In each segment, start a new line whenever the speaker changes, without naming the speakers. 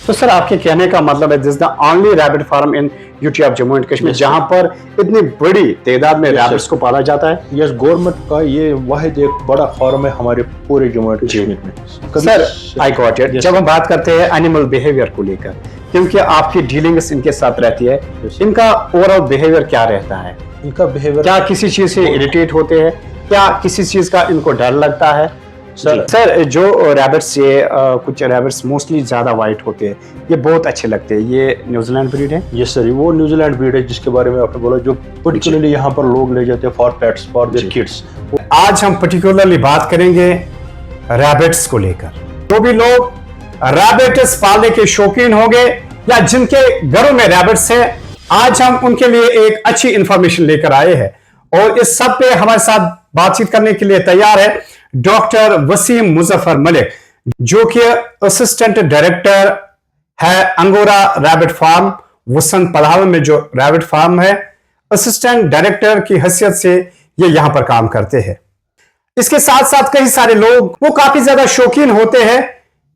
تو سر آپ کے کہنے کا مطلب ہے this the only rabbit farm in UT of Jammu and Kashmir جہاں پر اتنی بڑی تعداد میں ریبٹس کو پالا جاتا ہے؟
یس، گورنمنٹ کا یہ واحد ایک بڑا فارم ہے ہمارے پورے جموں اینڈ کشمیر میں.
سر آئی گاٹ اٹ. جب ہم بات کرتے ہیں اینیمل بیہیویئر کو لے کر، کیونکہ آپ کی ڈیلنگس ان کے ساتھ رہتی ہے، ان کا اوور آل بیہیویئر کیا رہتا ہے؟
ان کا بیہیویئر
کیا کسی چیز سے اریٹیٹ ہوتے ہیں؟ کیا کسی چیز کا ان کو ڈر لگتا ہے؟ سر جو ریبٹس کچھ ریبٹس موسٹلی زیادہ وائٹ ہوتے ہیں، یہ بہت اچھے لگتے ہیں، یہ نیوزی لینڈ بریڈ ہے؟
یس سر، وہ نیوزی لینڈ بریڈ ہے جس کے بارے میں آپ نے بولا، جو پرٹیکولرلی یہاں پر لوگ لے جاتے ہیں for pets, for their kids.
آج ہم پرٹیکولرلی بات کریں گے ریبٹس کو لے کر. جو بھی لوگ ریبٹس پالنے کے شوقین ہوں گے یا جن کے گھروں میں ریبٹس ہیں، آج ہم ان کے لیے ایک اچھی انفارمیشن لے کر آئے ہیں، اور اس سب پہ ہمارے ساتھ بات چیت کرنے کے لیے تیار ہے ڈاکٹر وسیم مظفر ملک، جو کہ اسسٹنٹ ڈائریکٹر ہے انگورا ریبٹ فارم وسن پڑھاو میں. جو ریبٹ فارم ہے، اسسٹنٹ ڈائریکٹر کی حیثیت سے یہ یہاں پر کام کرتے ہیں. اس کے ساتھ ساتھ کئی سارے لوگ وہ کافی زیادہ شوقین ہوتے ہیں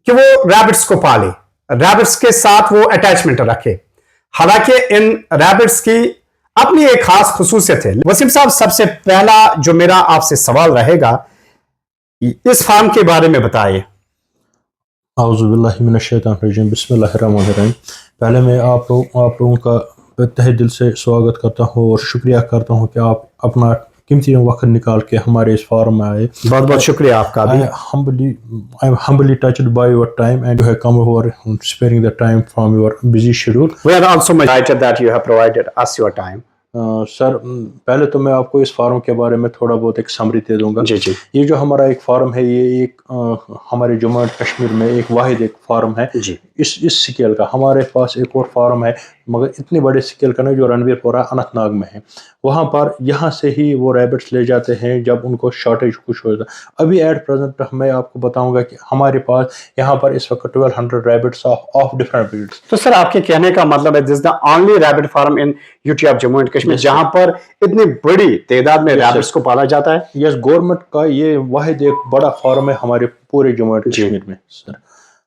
کہ وہ ریبٹس کو پالے، ریبٹس کے ساتھ وہ اٹیچمنٹ رکھے. حالانکہ ان ریبٹس کی اپنی ایک خاص خصوصیت ہے. وسیم صاحب، سب سے پہلا جو میرا آپ سے سوال رہے گا، اس فارم کے بارے میں بتائیے.
اعوذ باللہ من الشیطان الرجیم، بسم اللہ الرحمن الرحیم. پہلے میں آپ لوگوں کا تہہ دل سے سواگت کرتا ہوں اور شکریہ کرتا ہوں کہ آپ اپنا قیمتی وقت نکال کے ہمارے اس فارم میں آئے.
بہت بہت شکریہ آپ کا بھی.
I am humbly touched by your time and you have come over sparing the time from your busy schedule.
We are also delighted that you have provided us your time.
سر، پہلے تو میں آپ کو اس فارم کے بارے میں تھوڑا بہت ایک سمری دے دوں گا.
جی.
یہ جو ہمارا ایک فارم ہے، یہ ایک ہمارے جموں اینڈ کشمیر میں ایک واحد ایک فارم ہے
جی.
اس سکیل کا. ہمارے پاس ایک اور فارم ہے مگر اتنے بڑے سکیل کا نہیں، جو رنویر پورہ اننت ناگ میں ہے. وہاں پر یہاں سے ہی وہ ریبٹس لے جاتے ہیں جب ان کو شارٹیج کچھ ہو جاتا ہے. ابھی ایٹ پریزنٹ میں آپ کو بتاؤں گا کہ ہمارے پاس یہاں پر اس وقت 1200 ریبٹس آف ڈفرنٹ بریڈس.
تو سر آپ کے کہنے کا مطلب ہے this the only rabbit farm in UT of Jammu and Kashmir جہاں پر اتنی بڑی تعداد میں ریبٹس کو پالا جاتا ہے؟
یس، گورنمنٹ کا یہ واحد ایک بڑا فارم ہے ہمارے پورے جموں اینڈ کشمیر میں. سر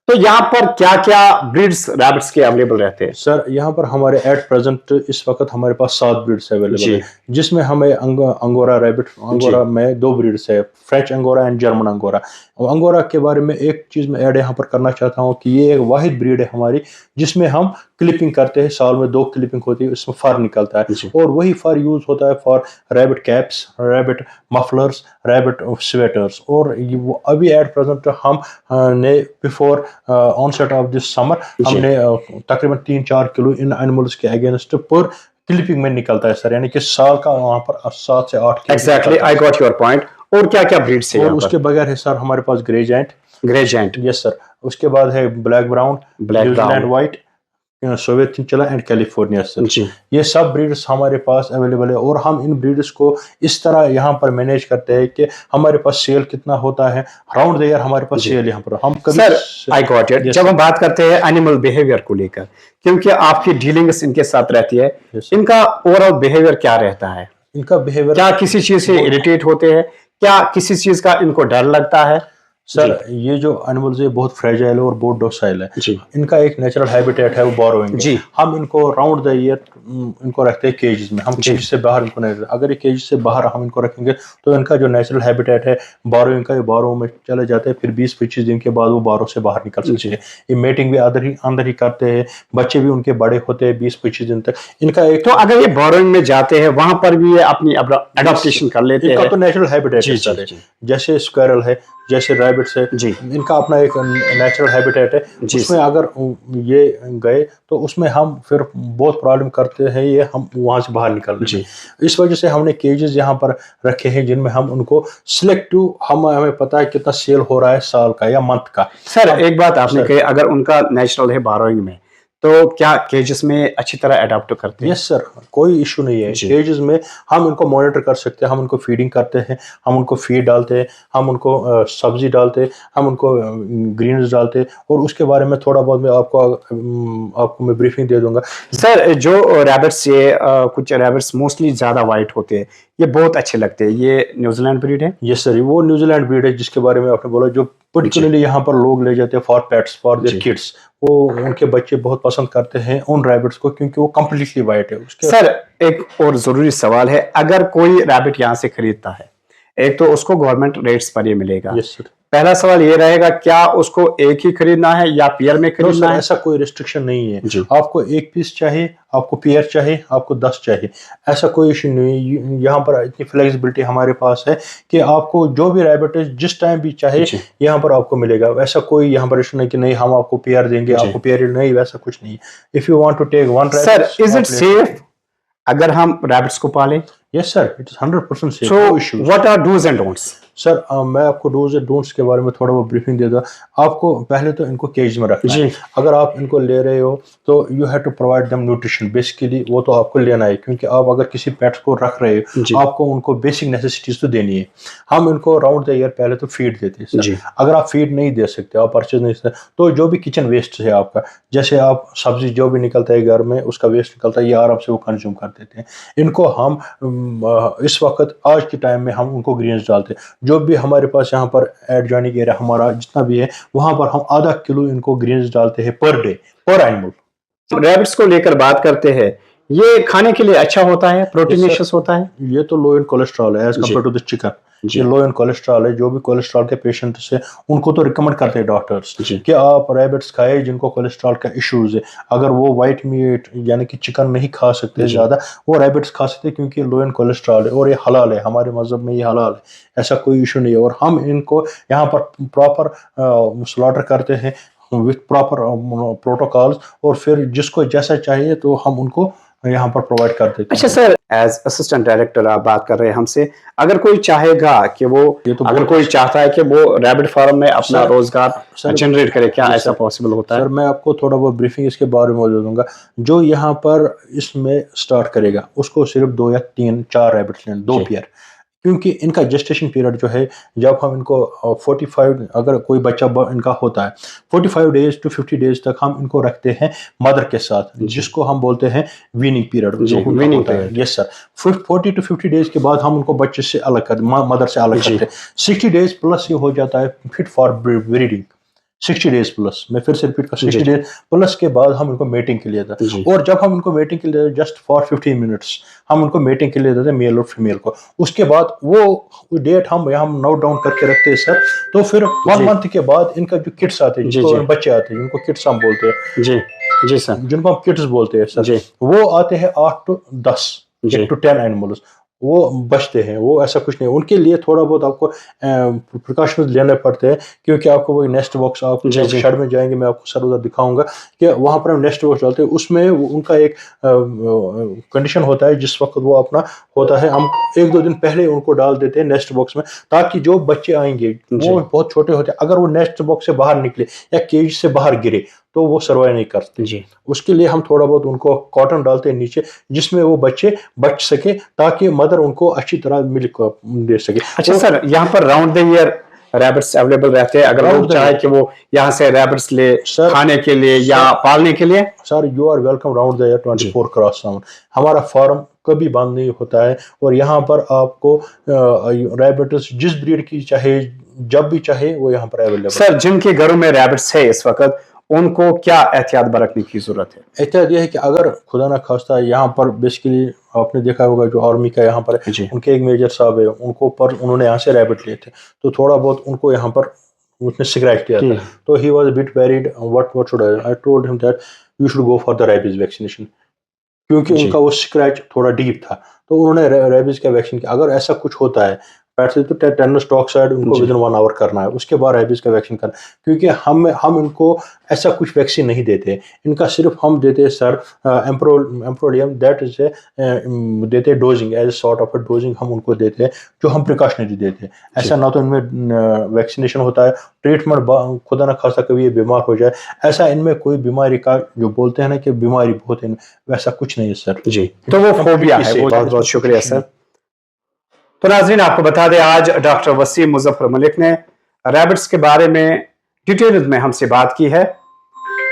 تو یہاں پر کیا کیا بریڈز ریبٹس کے اویلیبل رہتے ہیں؟
سر یہاں پر ہمارے ایٹ پریزنٹ اس وقت ہمارے پاس 7 بریڈس اویلیبل ہیں، جس میں ہمیں انگورا ریبٹ، انگورا میں 2 بریڈس ہے، French angora and German angora. Angora کے بارے میں ایک چیز میں ایڈ یہاں پر کرنا چاہتا ہوں کہ یہ ایک واحد بریڈ ہے ہماری جس میں ہم کلپنگ کرتے ہیں. سال میں 2 کلپنگ ہوتی ہے، اس میں فر نکلتا ہے، اور وہی فر یوز ہوتا ہے for rabbit caps, rabbit mufflers, rabbit sweaters. اور ابھی ایٹ پریزنٹ ہم نے before onset of this summer ہم نے تقریباً 3-4 کلو ان اینیملز کے اگینسٹ پر کلپنگ میں نکلتا ہے. سر یعنی کہ سال کا وہاں پر 7 سے 8 kilo.
Exactly, I got your point. اور کیا کیا بریڈس ہیں؟
اور اس کے بغیر ہے سر ہمارے پاس گرے جائنٹ. یس سر. اس کے بعد ہے black brown, New Zealand white, Soviet chinchilla and California. Sir یہ سب بریڈس ہمارے پاس اویلیبل ہے، اور ہم ان بریڈس کو اس طرح یہاں پر مینیج کرتے ہیں کہ ہمارے پاس سیل کتنا ہوتا ہے راؤنڈ دا ایئر. ہمارے پاس سیل یہاں پر ہم
سر آئی گاٹ اٹ. جب ہم بات کرتے ہیں اینیمل بیہیویئر کو لے کر، کیونکہ آپ کی ڈیلنگس ان کے ساتھ رہتی ہے، ان کا اوور آل بیہیویئر کیا رہتا ہے؟
ان کا بیہیویئر
کیا کسی چیز سے اریٹیٹ ہوتے ہیں؟ کیا کسی چیز کا ان کو ڈر لگتا ہے؟
سر یہ جو اینیملز ہے بہت فریجائل ہے اور بہت ڈوسائل ہے. ان کا ایک نیچرل ہیبیٹیٹ ہے وہ بوروئنگ. ہم ان کو راؤنڈ دا ایئر ان کو رکھتے ہیں کیجز میں. ہم کیج سے باہر ان کو نہیں رکھتے. اگر یہ کیج سے باہر ہم ان کو رکھیں گے تو ان کا جو نیچرل ہیبیٹیٹ ہے بوروئنگ کا، یہ بورو میں چلے جاتے ہیں. پھر 20-25 دن کے بعد وہ بورو سے باہر نکل سکتے ہیں. یہ میٹنگ بھی اندر ہی کرتے ہیں. بچے بھی ان کے بڑے ہوتے ہیں 20-25 دن تک. ان کا ایک
تو اگر یہ بوروئنگ میں جاتے ہیں وہاں پر بھی یہ اپنی اڈاپٹیشن کر لیتے ہیں.
ان کا تو نیچرل ہیبیٹیٹ ہے، جیسے اسکویرل ہے، جیسے ریبٹس ہے. ان کا اپنا ایک نیچرل ہیبیٹیٹ ہے. اس میں اگر یہ گئے تو اس میں ہم پھر بہت پرابلم کرتے ہیں، یہ ہم وہاں سے باہر نکلتے ہیں. اس وجہ سے ہم نے کیجز یہاں پر رکھے ہیں جن میں ہم ان کو سلیکٹو، ہمیں پتا ہے کتنا سیل ہو رہا ہے سال کا یا منتھ کا.
سر ایک بات آپ نے کہی، اگر ان کا نیچرل ہے بوروئنگ میں، تو کیا کیجز میں اچھی طرح اڈاپٹ کرتے ہیں؟
یس سر، کوئی ایشو نہیں ہے. کیجز میں ہم ان کو مانیٹر کر سکتے ہیں. ہم ان کو فیڈنگ کرتے ہیں، ہم ان کو فیڈ ڈالتے ہیں، ہم ان کو سبزی ڈالتے ہیں، ہم ان کو گرینز ڈالتے ہیں. اور اس کے بارے میں تھوڑا بہت میں آپ کو میں بریفنگ دے دوں گا.
سر جو ریبٹس، یہ کچھ ریبٹس موسٹلی زیادہ وائٹ ہوتے ہیں، یہ بہت اچھے لگتے ہیں. یہ نیوزی لینڈ بریڈ ہے.
یس سر, وہ نیوزی لینڈ بریڈ ہے جس کے بارے میں آپ نے بولا, جو پرٹیکولرلی یہاں پر لوگ لے جاتے ہیں for pets, for their kids. وہ ان کے بچے بہت پسند کرتے ہیں ان ریبٹس کو کیونکہ وہ کمپلیٹلی وائٹ ہے.
سر ایک اور ضروری سوال ہے, اگر کوئی ریبٹ یہاں سے خریدتا ہے, ایک تو اس کو گورنمنٹ ریٹس پر یہ ملے گا.
یس سر.
پہلا سوال یہ رہے گا, کیا اس کو ایک ہی خریدنا ہے یا پیئر میں خریدنا ہے؟
ایسا کوئی ریسٹرکشن نہیں ہے. آپ کو ایک پیس چاہیے, آپ کو پیئر چاہیے, آپ کو 10 چاہیے, ایسا کوئی ایشو نہیں. یہاں پر اتنی فلیکسیبلٹی ہمارے پاس ہے کہ آپ کو جو بھی ریبٹ ہے جس ٹائم بھی چاہے یہاں پر آپ کو ملے گا. ایسا کوئی یہاں پر ایشو نہیں کہ نہیں ہم آپ کو پیئر دیں گے, آپ کو پیئر نہیں, ویسا کچھ نہیں. If you want to take one rabbit.
Sir is it safe اگر ہم ریبٹس کو پالیں؟
Yes sir, it is 100% safe.
So what are dos and don'ts?
Sir میں آپ کو ڈوز اینڈ ڈونٹس کے بارے میں تھوڑا بہت بریفنگ دے دوں. آپ کو پہلے تو ان کو کیج میں رکھنا ہے. اگر آپ ان کو لے رہے ہو تو you have to provide them nutrition. Basically وہ تو آپ کو لینا ہے کیونکہ آپ اگر کسی پیٹس کو رکھ رہے ہو آپ کو ان کو بیسک نیسیسٹیز تو دینی ہے. ہم ان کو راؤنڈ دا ایئر پہلے تو فیڈ دیتے ہیں سر. اگر آپ فیڈ نہیں دے سکتے, آپ پرچیز نہیں سکتے, تو جو بھی کچن ویسٹ ہے آپ کا, جیسے آپ سبزی جو بھی نکلتا ہے گھر میں اس کا ویسٹ نکلتا ہے, یہ آرام سے وہ کنزیوم کر دیتے ہیں. ان کو ہم اس وقت آج کے ٹائم میں ہم ان کو گرینز ڈالتے ہیں. جو بھی ہمارے پاس یہاں پر ایڈجوائننگ ایریا ہمارا جتنا بھی ہے وہاں پر ہم ½ کلو ان کو گرینز ڈالتے ہیں پر ڈے پر اینیمل.
ریبٹس کو لے کر بات کرتے ہیں, یہ کھانے کے لیے اچھا ہوتا ہے, پروٹینیشس ہوتا ہے؟
یہ تو لو ان کولیسٹرول ہے as compared to the chicken. یہ لو ان کولیسٹرول ہے. جو بھی کولیسٹرول کے پیشنٹس ہیں ان کو تو ریکمنڈ کرتے ہیں ڈاکٹرس کہ آپ ریبٹس کھائے جن کو کولیسٹرول کا ایشوز ہے. اگر وہ وائٹ میٹ یعنی کہ چکن نہیں کھا سکتے زیادہ, وہ ریبٹس کھا سکتے کیونکہ یہ لو ان کولیسٹرول ہے اور یہ حلال ہے. ہمارے مذہب میں یہ حلال ہے, ایسا کوئی ایشو نہیں ہے. اور ہم ان کو یہاں پر پراپر سلاٹر کرتے ہیں وتھ پراپر پروٹوکالز, اور پھر جس کو جیسا چاہیے تو ہم ان کو یہاں پر پرووائڈ کرتے ہیں.
اچھا سر, ایز اسسٹنٹ ڈائریکٹر آپ بات کر رہے ہیں ہم سے, اگر کوئی چاہے گا کہ وہ, اگر کوئی چاہتا ہے کہ وہ ریبٹ فارم میں اپنا روزگار جنریٹ کرے, کیا ایسا پاسبل ہوتا ہے؟
سر میں آپ کو تھوڑا بہت بریفنگ اس کے بارے میں دے دوں گا. جو یہاں پر اس میں سٹارٹ کرے گا اس کو صرف 2 یا 3 4 ریبٹس لیں, 2 پیئر, کیونکہ ان کا جسٹیشن پیریڈ جو ہے جب ہم ان کو 45 اگر کوئی بچہ ان کا ہوتا ہے 45 days to 50 days تک ہم ان کو رکھتے ہیں مدر کے ساتھ, جس کو ہم بولتے ہیں waning period. Yes sir, 40 to 50 days کے بعد ہم ان کو بچے سے الگ کرتے, مدر سے الگ کرتے ہیں. 60 days پلس یہ ہو جاتا ہے fit for breeding. 60 days plus, میں پھر سے ریپیٹ کر 60 days پلس کے بعد ہم ان کو میٹنگ کے لیے دیتے ہیں. اور جب ہم ان کو میٹنگ کے لیے جسٹ فار 15 minutes ہم ان کو میٹنگ کے لیے دیتے ہیں, میل اور فیمیل کو. اس کے بعد وہ ڈیٹ ہم یہاں نوٹ ڈاؤن کر کے رکھتے ہیں سر. تو پھر 1 month کے بعد ان کا جو کٹس آتے ہیں, جن کو بچے آتے ہیں جن کو کٹس ہم بولتے ہیں,
جی سر,
جن کو ہم کٹس بولتے ہیں سر, وہ آتے ہیں 8 to 10 to 10 اینیملز, وہ بچتے ہیں. وہ ایسا کچھ نہیں, ان کے لیے تھوڑا بہت آپ کو پریکاشنز لینے پڑتے ہیں کیونکہ آپ کو وہ نیسٹ باکس, آپ شیڈ میں جائیں گے میں آپ کو سر ادھر دکھاؤں گا کہ وہاں پر ہم نیسٹ باکس ڈالتے ہیں. اس میں ان کا ایک کنڈیشن ہوتا ہے جس وقت وہ اپنا ہوتا ہے, ہم 1-2 دن پہلے ان کو ڈال دیتے ہیں نیسٹ باکس میں, تاکہ جو بچے آئیں گے وہ بہت چھوٹے ہوتے ہیں, اگر وہ نیسٹ باکس سے باہر نکلے یا کیج سے باہر گرے تو وہ سروائیو نہیں کرتے. اس کے لیے ہم تھوڑا بہت ان کو کاٹن ڈالتے ہیں نیچے جس میں وہ بچے بچ سکے تاکہ مدر ان کو اچھی طرح ملک دے سکے.
اچھا سر, یہاں پر round the year rabbits available رہتے ہیں اگر لوگ چاہے کہ وہ یہاں سے ریبٹس لے کھانے کے لیے یا پالنے کے لیے؟
Sir you are welcome round the year 24/7. ہمارا فارم کبھی بند نہیں ہوتا ہے, اور یہاں پر آپ کو ریبٹس جس بریڈ کی چاہے جب بھی چاہے وہ یہاں پر اویلیبل.
سر جن کے گھروں میں ریبٹس ہے اس وقت ان کو کیا احتیاط برتنے کی ضرورت ہے؟
احتیاط یہ ہے کہ اگر خدا نہ خواستہ یہاں پر بیسیکلی آپ نے دیکھا ہوگا جو آرمی کا یہاں پر ان کے ایک میجر صاحب ہے, ان کو پر انہوں نے یہاں سے ریبٹ لیے تھے, تو تھوڑا بہت ان کو یہاں پر اس نے سکریچ کیا تھا, تو he was but varied what should I told him that you should go for the rabies vaccination, کیونکہ ان کا وہ سکریچ تھوڑا ڈیپ تھا, تو انہوں نے ریبیز کا ویکسین کیا. اگر ایسا کچھ ہوتا ہے پیٹس تو ٹیٹنس ٹاکسائڈ ان کو ودن 1 hour کرنا ہے, اس کے بعد ریبیز کا ویکسین کرنا ہے, کیونکہ ہم ان کو ایسا کچھ ویکسین نہیں دیتے. ان کا صرف ہم دیتے ہیں سر ایمپروڈیم, دیٹ از اے دیتے ہیں dosing as a sort of a dosing ہم ان کو دیتے ہیں جو ہم پریکاشنری دیتے ہیں. ایسا نہ تو ان میں ویکسینیشن ہوتا ہے, ٹریٹمنٹ خدا نہ خاصا کبھی یہ بیمار ہو جائے, ایسا ان میں کوئی بیماری کا جو بولتے ہیں نا کہ بیماری بہت ہے, ویسا کچھ نہیں ہے سر.
تو وہ فوبیا ہے. بہت بہت شکریہ سر. تو ناظرین آپ کو بتا دیں آج ڈاکٹر وسیم مظفر ملک نے ریبٹس کے بارے میں ڈیٹیل میں ہم سے بات کی ہے.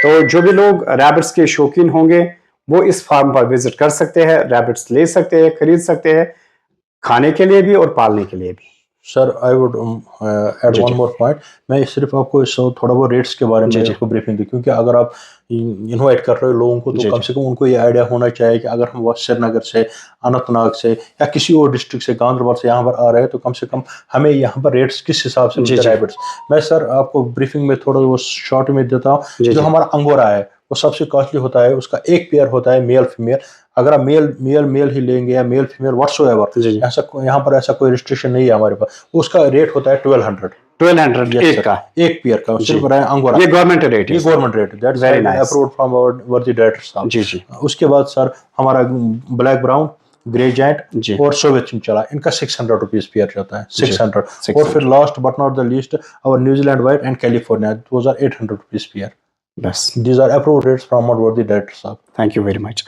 تو جو بھی لوگ ریبٹس کے شوقین ہوں گے وہ اس فارم پر وزٹ کر سکتے ہیں, ریبٹس لے سکتے ہیں, خرید سکتے ہیں. کھانے کے لیے بھی اور پالنے کے لیے بھی.
Sir I would add one more point. میں صرف آپ کو تھوڑا بہت ریٹس کے بارے میں آپ کو بریفنگ دی, کیونکہ اگر آپ انوائٹ کر رہے ہو لوگوں کو تو کم سے کم ان کو یہ آئیڈیا ہونا چاہیے کہ اگر ہم سری نگر سے, اننت ناگ سے یا کسی اور ڈسٹرکٹ سے, گاندربل سے یہاں پر آ رہے ہیں تو کم سے کم ہمیں یہاں پر ریٹس کس حساب سے ملتے ہیں ریبٹس. میں سر آپ کو بریفنگ میں تھوڑا وہ شارٹ میں دیتا ہوں. جو ہمارا انگورا ہے وہ سب سے کاسٹلی ہوتا ہے, اس کا ایک پیئر ہوتا ہے میل فیمیل. اگر آپ میل ہی لیں گے یا میل فیمیل واٹس ایور, یہاں پر ایسا کوئی ریسٹرکشن نہیں ہے ہمارے پاس. اس کا ریٹ ہوتا ہے 1200 ایک کا, ایک پیئر کا, صرف انگورا.
یہ گورنمنٹ ریٹ ہے,
یہ government rate, that's approved from our worthy director صاحب.
جی جی.
اس کے بعد سر ہمارا بلیک براؤن, گرے جائنٹ اور سوویت چنچلا, ان کا 600 روپیز پیئر جاتا ہے, 600. اور پھر last but not the least اور New Zealand white and California, those are 800 rupees per.
بس
these are approved rates from our worthy director صاحب.
Thank you very much.